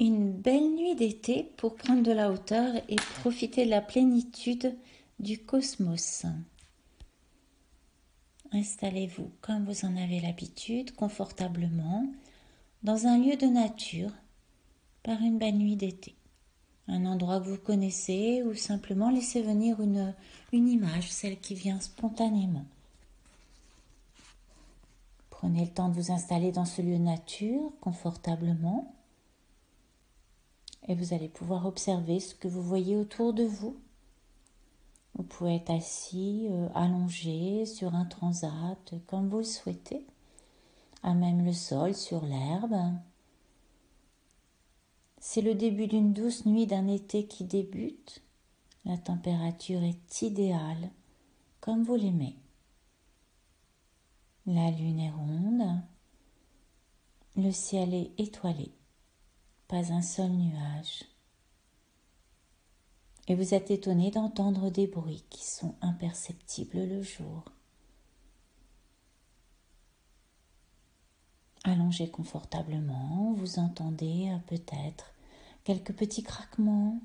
Une belle nuit d'été pour prendre de la hauteur et profiter de la plénitude du cosmos. Installez-vous comme vous en avez l'habitude, confortablement, dans un lieu de nature, par une belle nuit d'été. Un endroit que vous connaissez ou simplement laissez venir une image, celle qui vient spontanément. Prenez le temps de vous installer dans ce lieu de nature, confortablement. Et vous allez pouvoir observer ce que vous voyez autour de vous. Vous pouvez être assis, allongé sur un transat, comme vous le souhaitez, à même le sol, sur l'herbe. C'est le début d'une douce nuit d'un été qui débute. La température est idéale, comme vous l'aimez. La lune est ronde, le ciel est étoilé, pas un seul nuage. Et vous êtes étonné d'entendre des bruits qui sont imperceptibles le jour. Allongé confortablement, vous entendez peut-être quelques petits craquements.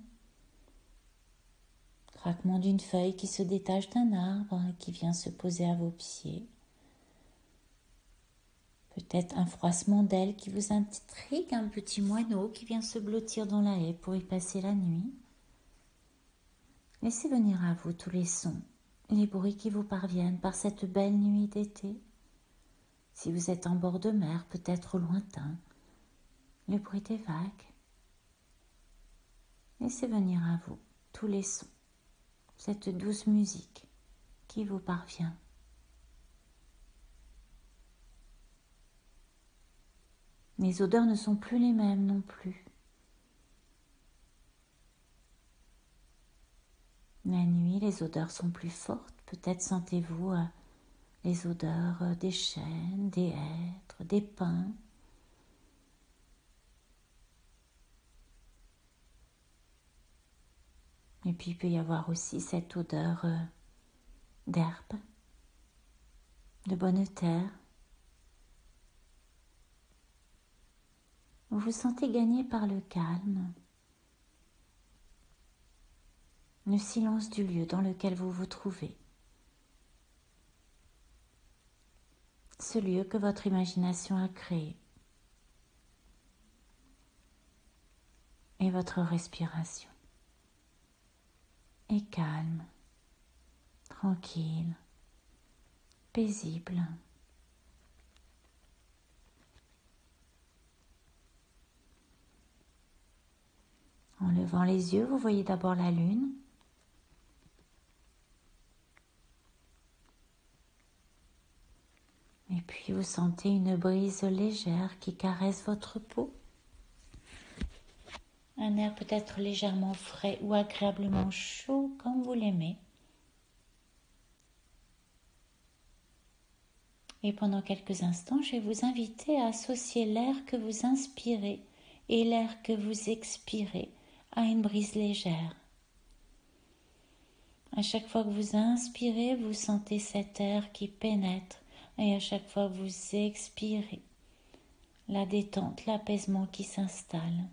Craquement d'une feuille qui se détache d'un arbre et qui vient se poser à vos pieds. Peut-être un froissement d'ailes qui vous intrigue, un petit moineau qui vient se blottir dans la haie pour y passer la nuit. Laissez venir à vous tous les sons, les bruits qui vous parviennent par cette belle nuit d'été. Si vous êtes en bord de mer, peut-être au lointain, le bruit des vagues. Laissez venir à vous tous les sons, cette douce musique qui vous parvient. Les odeurs ne sont plus les mêmes non plus. La nuit, les odeurs sont plus fortes. Peut-être sentez-vous les odeurs des chênes, des hêtres, des pins. Et puis il peut y avoir aussi cette odeur d'herbe, de bonne terre. Vous vous sentez gagné par le calme, le silence du lieu dans lequel vous vous trouvez. Ce lieu que votre imagination a créé. Et votre respiration est calme, tranquille, paisible. En levant les yeux, vous voyez d'abord la lune. Et puis vous sentez une brise légère qui caresse votre peau. Un air peut-être légèrement frais ou agréablement chaud comme vous l'aimez. Et pendant quelques instants, je vais vous inviter à associer l'air que vous inspirez et l'air que vous expirez à une brise légère. À chaque fois que vous inspirez, vous sentez cet air qui pénètre et à chaque fois que vous expirez, la détente, l'apaisement qui s'installe.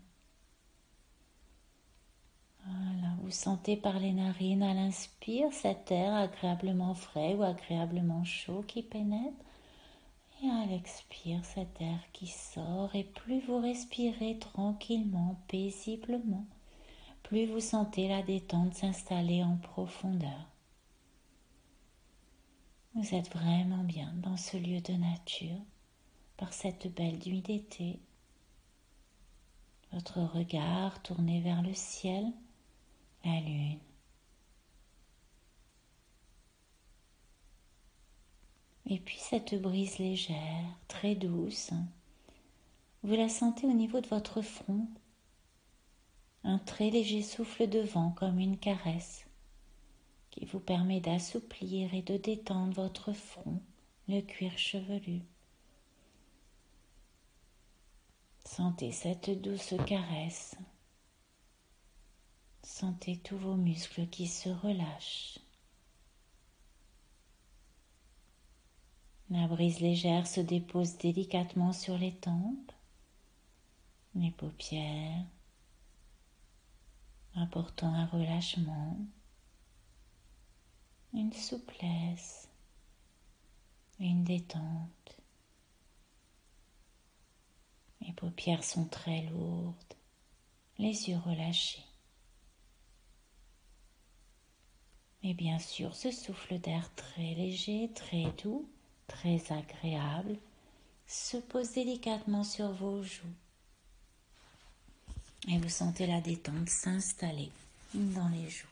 Voilà, vous sentez par les narines à l'inspire cet air agréablement frais ou agréablement chaud qui pénètre. Et à l'expire, cet air qui sort. Et plus vous respirez tranquillement, paisiblement, plus vous sentez la détente s'installer en profondeur. Vous êtes vraiment bien dans ce lieu de nature, par cette belle nuit d'été. Votre regard tourné vers le ciel, la lune. Et puis cette brise légère, très douce, vous la sentez au niveau de votre front. Un très léger souffle de vent comme une caresse qui vous permet d'assouplir et de détendre votre front, le cuir chevelu. Sentez cette douce caresse. Sentez tous vos muscles qui se relâchent. La brise légère se dépose délicatement sur les tempes, les paupières, apportant un relâchement, une souplesse et une détente. Les paupières sont très lourdes, les yeux relâchés. Et bien sûr, ce souffle d'air très léger, très doux, très agréable, se pose délicatement sur vos joues. Et vous sentez la détente s'installer dans les joues.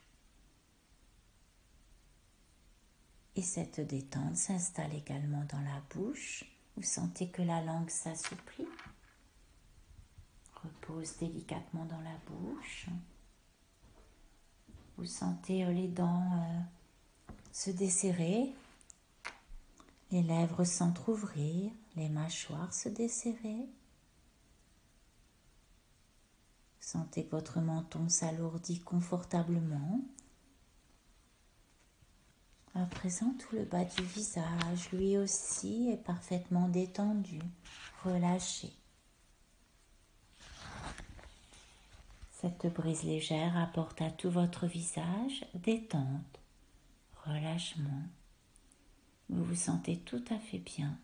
Et cette détente s'installe également dans la bouche. Vous sentez que la langue s'assouplit, repose délicatement dans la bouche. Vous sentez les dents se desserrer, les lèvres s'entr'ouvrir, les mâchoires se desserrer. Sentez que votre menton s'alourdit confortablement. À présent, tout le bas du visage, lui aussi, est parfaitement détendu, relâché. Cette brise légère apporte à tout votre visage détente, relâchement. Vous vous sentez tout à fait bien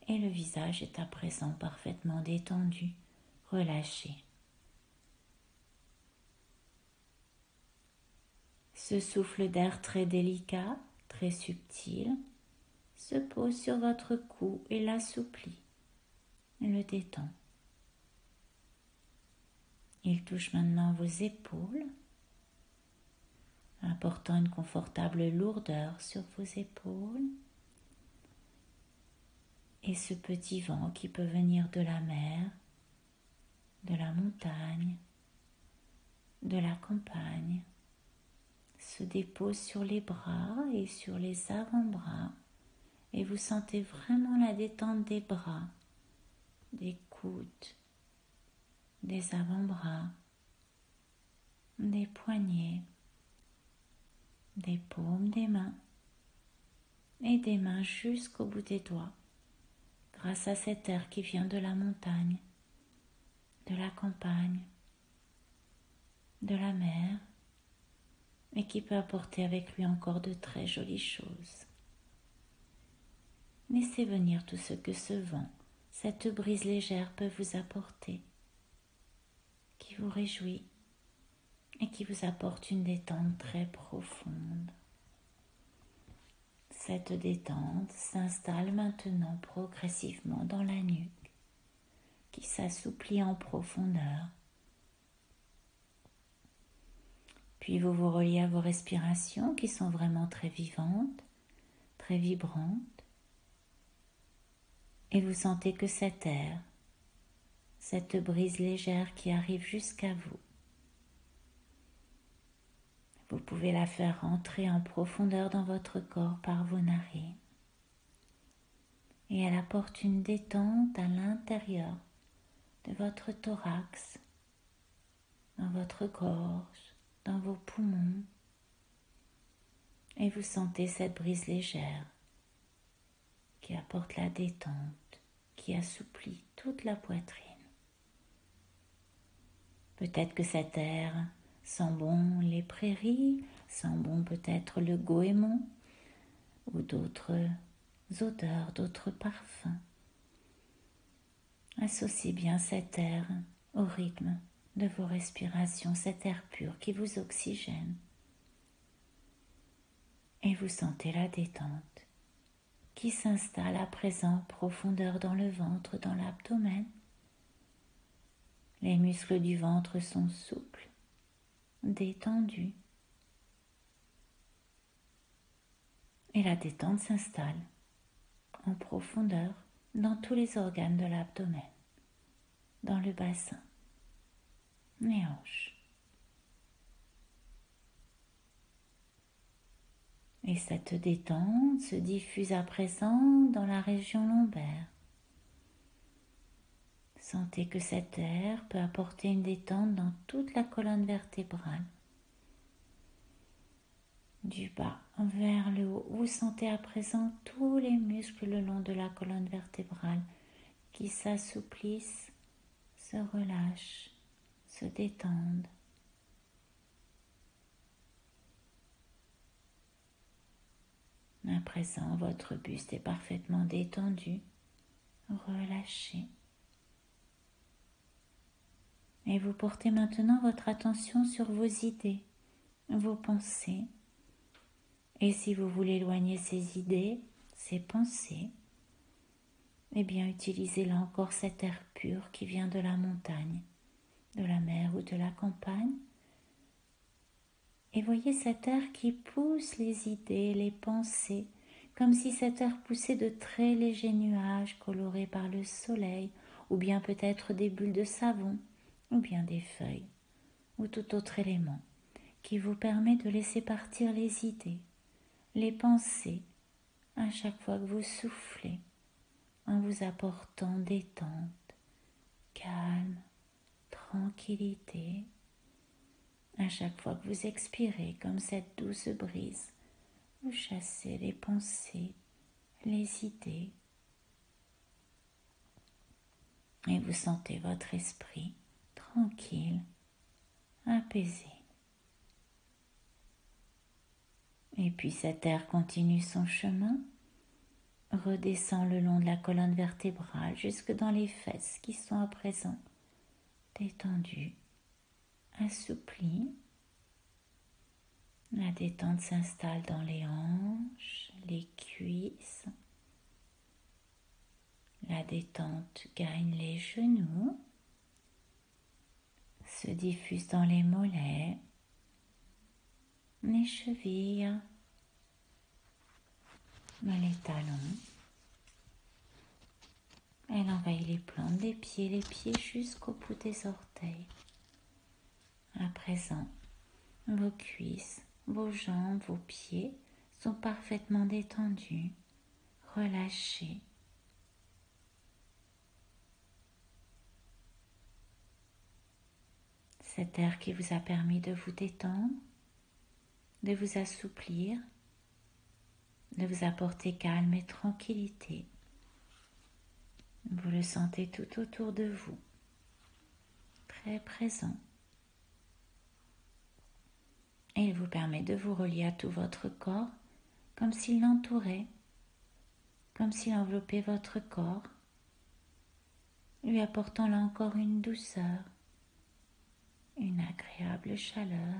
et le visage est à présent parfaitement détendu, relâché. Ce souffle d'air très délicat, très subtil, se pose sur votre cou et l'assouplit, le détend. Il touche maintenant vos épaules, apportant une confortable lourdeur sur vos épaules. Et ce petit vent qui peut venir de la mer, de la montagne, de la campagne, se dépose sur les bras et sur les avant-bras. Et vous sentez vraiment la détente des bras, des coudes, des avant-bras, des poignets, des paumes des mains et des mains jusqu'au bout des doigts, grâce à cet air qui vient de la montagne, de la campagne, de la mer et qui peut apporter avec lui encore de très jolies choses. Laissez venir tout ce que ce vent, cette brise légère peut vous apporter, qui vous réjouit et qui vous apporte une détente très profonde. Cette détente s'installe maintenant progressivement dans la nuque, qui s'assouplit en profondeur. Puis vous vous reliez à vos respirations qui sont vraiment très vivantes, très vibrantes. Et vous sentez que cet air, cette brise légère qui arrive jusqu'à vous, vous pouvez la faire entrer en profondeur dans votre corps par vos narines. Et elle apporte une détente à l'intérieur de votre thorax, dans votre gorge, dans vos poumons. Et vous sentez cette brise légère qui apporte la détente, qui assouplit toute la poitrine. Peut-être que cet air sent bon les prairies, sent bon peut-être le goémon ou d'autres odeurs, d'autres parfums. Associez bien cet air au rythme de vos respirations, cet air pur qui vous oxygène. Et vous sentez la détente qui s'installe à présent en profondeur dans le ventre, dans l'abdomen. Les muscles du ventre sont souples, détendus. Et la détente s'installe en profondeur dans tous les organes de l'abdomen, dans le bassin, les hanches. Et cette détente se diffuse à présent dans la région lombaire. Sentez que cet air peut apporter une détente dans toute la colonne vertébrale. Du bas vers le haut, vous sentez à présent tous les muscles le long de la colonne vertébrale qui s'assouplissent, se relâchent, se détendent. À présent, votre buste est parfaitement détendu, relâché. Et vous portez maintenant votre attention sur vos idées, vos pensées. Et si vous voulez éloigner ces idées, ces pensées, eh bien utilisez là encore cet air pur qui vient de la montagne, de la mer ou de la campagne. Et voyez cet air qui pousse les idées, les pensées, comme si cet air poussait de très légers nuages colorés par le soleil, ou bien peut-être des bulles de savon, ou bien des feuilles, ou tout autre élément qui vous permet de laisser partir les idées, les pensées, à chaque fois que vous soufflez, en vous apportant détente, calme, tranquillité. À chaque fois que vous expirez comme cette douce brise, vous chassez les pensées, les idées, et vous sentez votre esprit tranquille, apaisé. Et puis cet air continue son chemin, redescend le long de la colonne vertébrale jusque dans les fesses qui sont à présent détendues, assouplies. La détente s'installe dans les hanches, les cuisses. La détente gagne les genoux, se diffuse dans les mollets, les chevilles, dans les talons. Elle envahit les plantes des pieds, les pieds jusqu'au bout des orteils. À présent, vos cuisses, vos jambes, vos pieds sont parfaitement détendus, relâchés. Cet air qui vous a permis de vous détendre, de vous assouplir, de vous apporter calme et tranquillité. Vous le sentez tout autour de vous, très présent. Et il vous permet de vous relier à tout votre corps, comme s'il l'entourait, comme s'il enveloppait votre corps, lui apportant là encore une douceur, une agréable chaleur,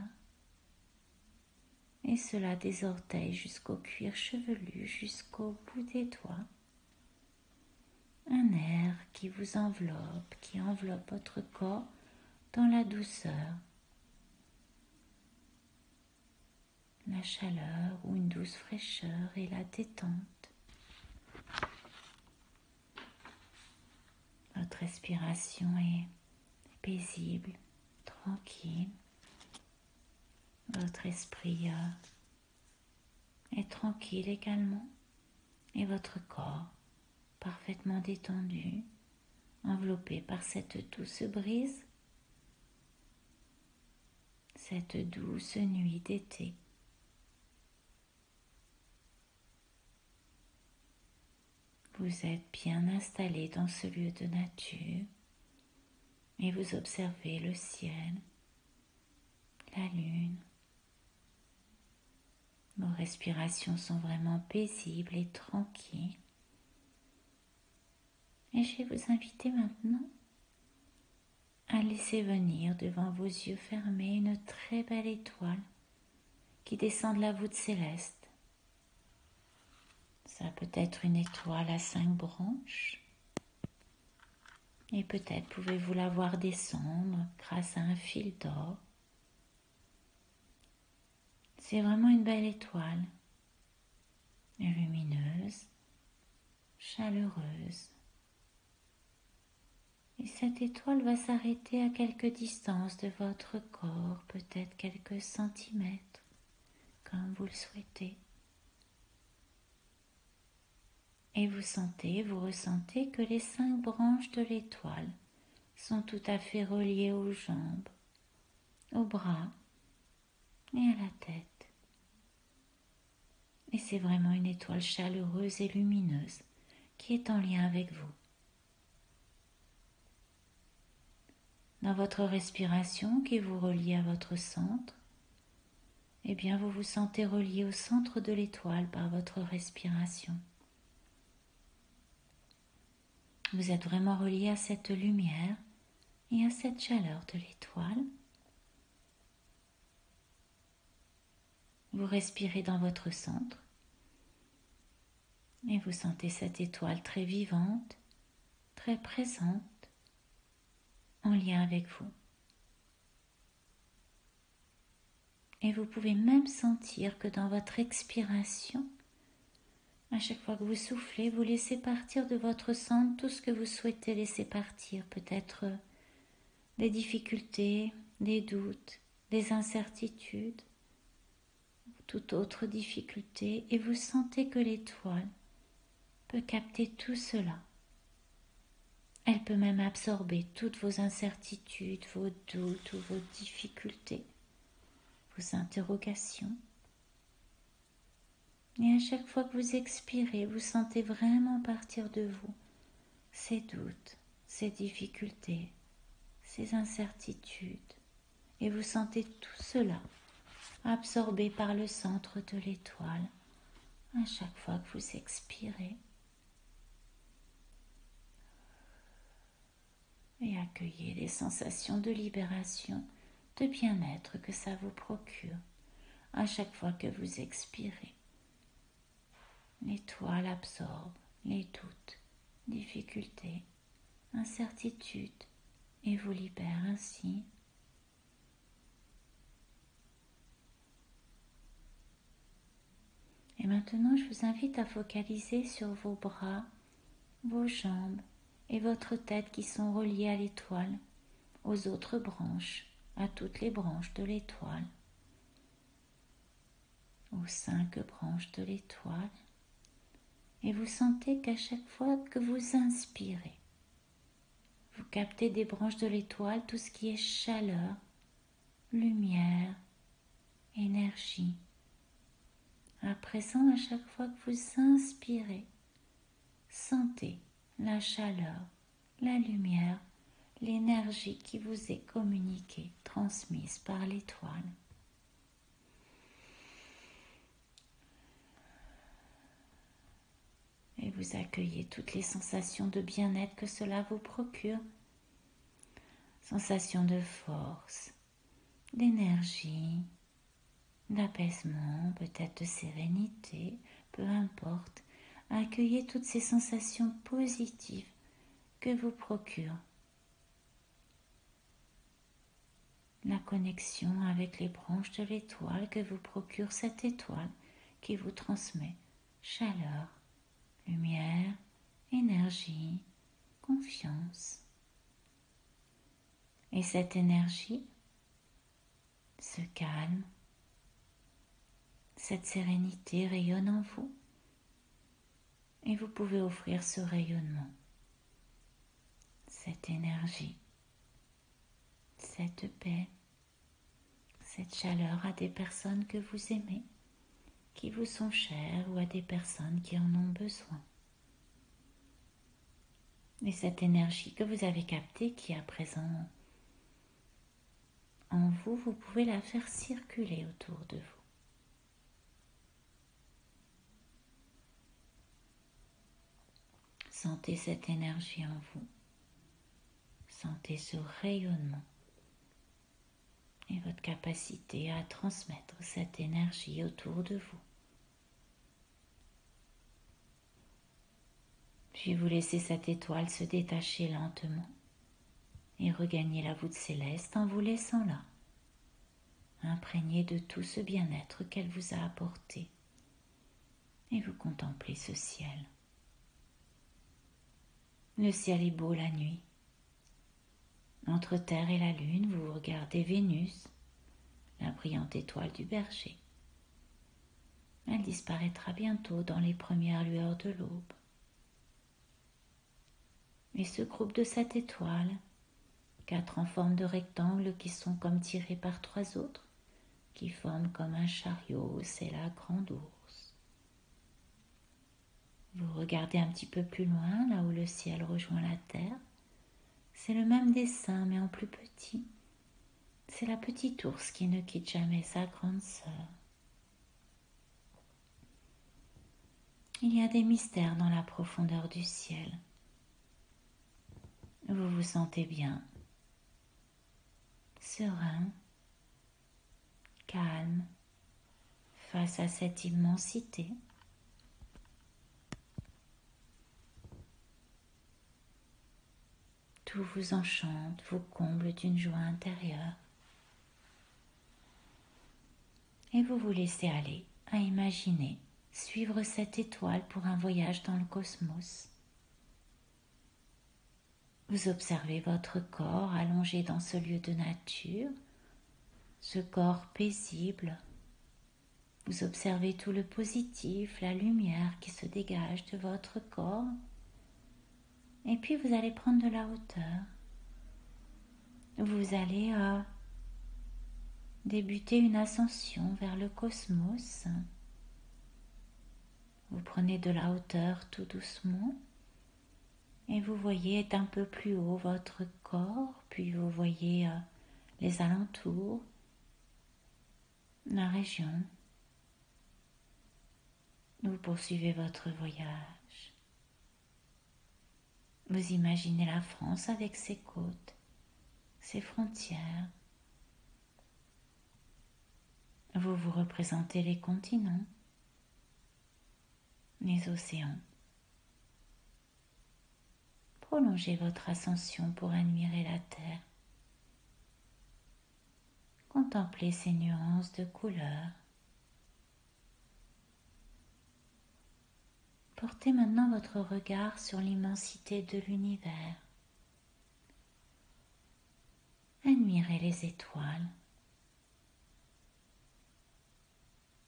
et cela des orteils jusqu'au cuir chevelu, jusqu'au bout des doigts. Un air qui vous enveloppe, qui enveloppe votre corps dans la douceur, la chaleur ou une douce fraîcheur et la détente. Votre respiration est paisible, tranquille. Votre esprit est tranquille également et votre corps parfaitement détendu, enveloppé par cette douce brise, cette douce nuit d'été. Vous êtes bien installé dans ce lieu de nature et vous observez le ciel, la lune. Vos respirations sont vraiment paisibles et tranquilles. Et je vais vous inviter maintenant à laisser venir devant vos yeux fermés une très belle étoile qui descend de la voûte céleste. Ça peut être une étoile à 5 branches et peut-être pouvez-vous la voir descendre grâce à un fil d'or. C'est vraiment une belle étoile, lumineuse, chaleureuse. Et cette étoile va s'arrêter à quelque distance de votre corps, peut-être quelques centimètres, comme vous le souhaitez. Et vous ressentez que les 5 branches de l'étoile sont tout à fait reliées aux jambes, aux bras et à la tête. Et c'est vraiment une étoile chaleureuse et lumineuse qui est en lien avec vous. dans votre respiration qui vous relie à votre centre, eh bien vous vous sentez relié au centre de l'étoile par votre respiration. Vous êtes vraiment relié à cette lumière et à cette chaleur de l'étoile. Vous respirez dans votre centre et vous sentez cette étoile très vivante, très présente, en lien avec vous. Et vous pouvez même sentir que dans votre expiration, à chaque fois que vous soufflez, vous laissez partir de votre centre tout ce que vous souhaitez laisser partir, peut-être des difficultés, des doutes, des incertitudes, toute autre difficulté, et vous sentez que l'étoile peut capter tout cela. Elle peut même absorber toutes vos incertitudes, vos doutes ou vos difficultés, vos interrogations. Et à chaque fois que vous expirez, vous sentez vraiment partir de vous ces doutes, ces difficultés, ces incertitudes. Et vous sentez tout cela absorbé par le centre de l'étoile à chaque fois que vous expirez. Et accueillez les sensations de libération, de bien-être que ça vous procure à chaque fois que vous expirez. L'étoile absorbe les doutes, difficultés, incertitudes et vous libère ainsi. Et maintenant, je vous invite à focaliser sur vos bras, vos jambes et votre tête qui sont reliés à l'étoile, aux autres branches, à toutes les branches de l'étoile, aux 5 branches de l'étoile. Et vous sentez qu'à chaque fois que vous inspirez, vous captez des branches de l'étoile tout ce qui est chaleur, lumière, énergie. À présent, à chaque fois que vous inspirez, sentez la chaleur, la lumière, l'énergie qui vous est communiquée, transmise par l'étoile. Et vous accueillez toutes les sensations de bien-être que cela vous procure. Sensations de force, d'énergie, d'apaisement, peut-être de sérénité, peu importe. Accueillez toutes ces sensations positives que vous procure la connexion avec les branches de l'étoile que vous procure cette étoile qui vous transmet chaleur, lumière, énergie, confiance. Et cette énergie, ce calme, cette sérénité rayonne en vous et vous pouvez offrir ce rayonnement, cette énergie, cette paix, cette chaleur à des personnes que vous aimez, qui vous sont chères ou à des personnes qui en ont besoin. Et cette énergie que vous avez captée qui est à présent en vous, vous pouvez la faire circuler autour de vous. Sentez cette énergie en vous. Sentez ce rayonnement et votre capacité à transmettre cette énergie autour de vous. Puis vous laissez cette étoile se détacher lentement et regagner la voûte céleste en vous laissant là, imprégné de tout ce bien-être qu'elle vous a apporté. Et vous contemplez ce ciel. Le ciel est beau la nuit. Entre Terre et la Lune, vous regardez Vénus, la brillante étoile du Berger. Elle disparaîtra bientôt dans les premières lueurs de l'aube. Et ce groupe de 7 étoiles, 4 en forme de rectangle qui sont comme tirés par 3 autres, qui forment comme un chariot, c'est la grande ours. Vous regardez un petit peu plus loin, là où le ciel rejoint la terre. C'est le même dessin mais en plus petit. C'est la petite ours qui ne quitte jamais sa grande sœur. Il y a des mystères dans la profondeur du ciel. Vous vous sentez bien, serein, calme, face à cette immensité. Tout vous enchante, vous comble d'une joie intérieure. Et vous vous laissez aller à imaginer, suivre cette étoile pour un voyage dans le cosmos. Vous observez votre corps allongé dans ce lieu de nature, ce corps paisible. Vous observez tout le positif, la lumière qui se dégage de votre corps. Et puis vous allez prendre de la hauteur. Vous allez débuter une ascension vers le cosmos. Vous prenez de la hauteur tout doucement. Et vous voyez un peu plus haut votre corps, puis vous voyez les alentours, la région. Vous poursuivez votre voyage. Vous imaginez la France avec ses côtes, ses frontières. Vous vous représentez les continents, les océans. Prolongez votre ascension pour admirer la Terre. Contemplez ces nuances de couleurs. Portez maintenant votre regard sur l'immensité de l'univers. Admirez les étoiles,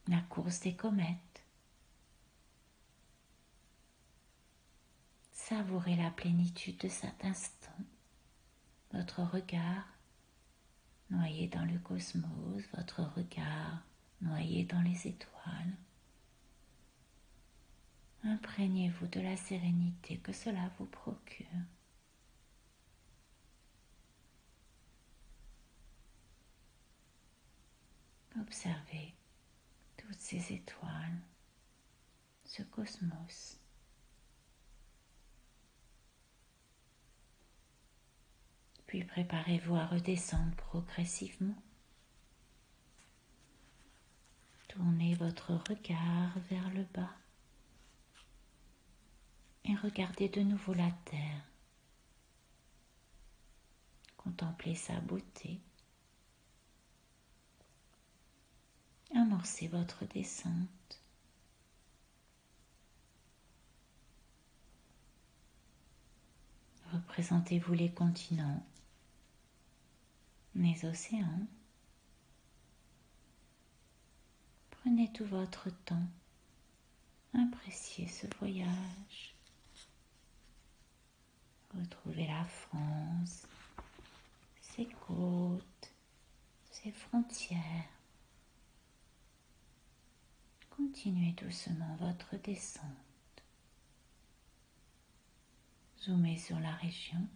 la course des comètes. Savourez la plénitude de cet instant. Votre regard noyé dans le cosmos, votre regard noyé dans les étoiles. Imprégnez-vous de la sérénité que cela vous procure. Observez toutes ces étoiles, ce cosmos. Puis préparez-vous à redescendre progressivement. Tournez votre regard vers le bas et regardez de nouveau la terre. Contemplez sa beauté. Amorcez votre descente. Représentez-vous les continents, les océans. Prenez tout votre temps. Appréciez ce voyage. Retrouvez la France, ses côtes, ses frontières. Continuez doucement votre descente. Zoomez sur la région,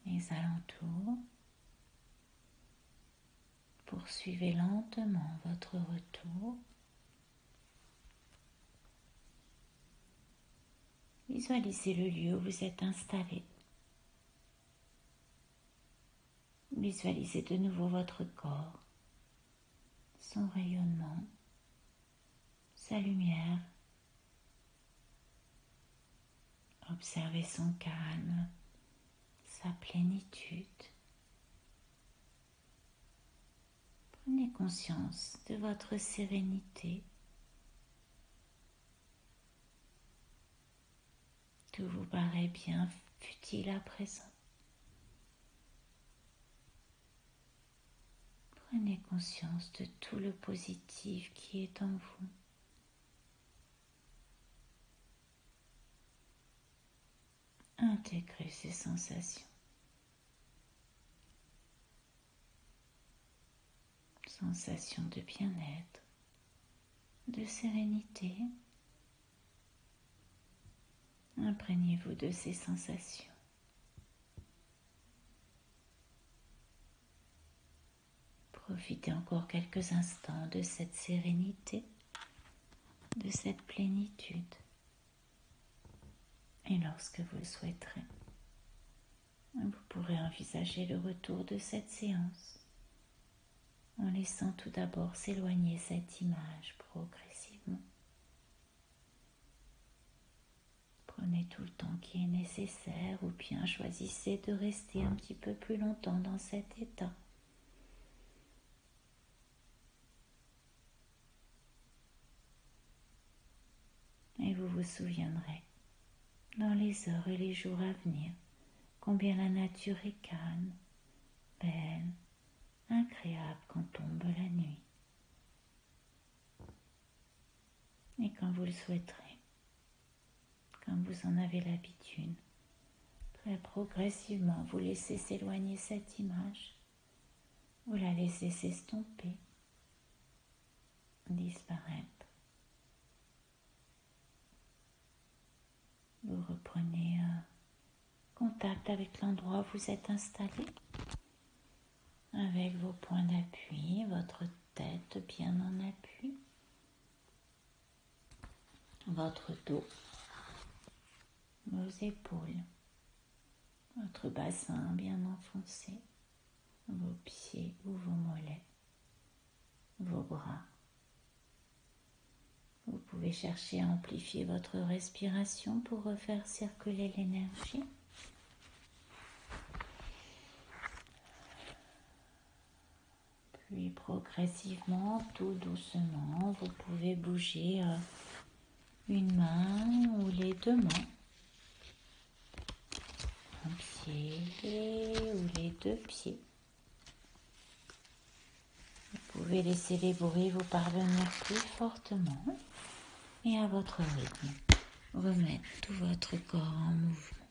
les alentours. Poursuivez lentement votre retour. Visualisez le lieu où vous êtes installé. Visualisez de nouveau votre corps, son rayonnement, sa lumière. Observez son calme, sa plénitude. Prenez conscience de votre sérénité. Tout vous paraît bien futile à présent. Prenez conscience de tout le positif qui est en vous. Intégrez ces sensations. Sensations de bien-être, de sérénité. Imprégnez-vous de ces sensations. Profitez encore quelques instants de cette sérénité, de cette plénitude. Et lorsque vous le souhaiterez, vous pourrez envisager le retour de cette séance en laissant tout d'abord s'éloigner cette image progressivement. Prenez tout le temps qui est nécessaire ou bien choisissez de rester un petit peu plus longtemps dans cet état. Et vous vous souviendrez, dans les heures et les jours à venir, combien la nature est calme, belle, agréable quand tombe la nuit. Et quand vous le souhaiterez, quand vous en avez l'habitude, très progressivement, vous laissez s'éloigner cette image, vous la laissez s'estomper, disparaître. Vous reprenez contact avec l'endroit où vous êtes installé, avec vos points d'appui, votre tête bien en appui, votre dos, vos épaules, votre bassin bien enfoncé, vos pieds ou vos mollets, vos bras. Vous pouvez chercher à amplifier votre respiration pour refaire circuler l'énergie. Puis progressivement, tout doucement, vous pouvez bouger une main ou les deux mains, un pied ou les deux pieds. Vous pouvez laisser les bruits vous parvenir plus fortement et à votre rythme. Remettre tout votre corps en mouvement.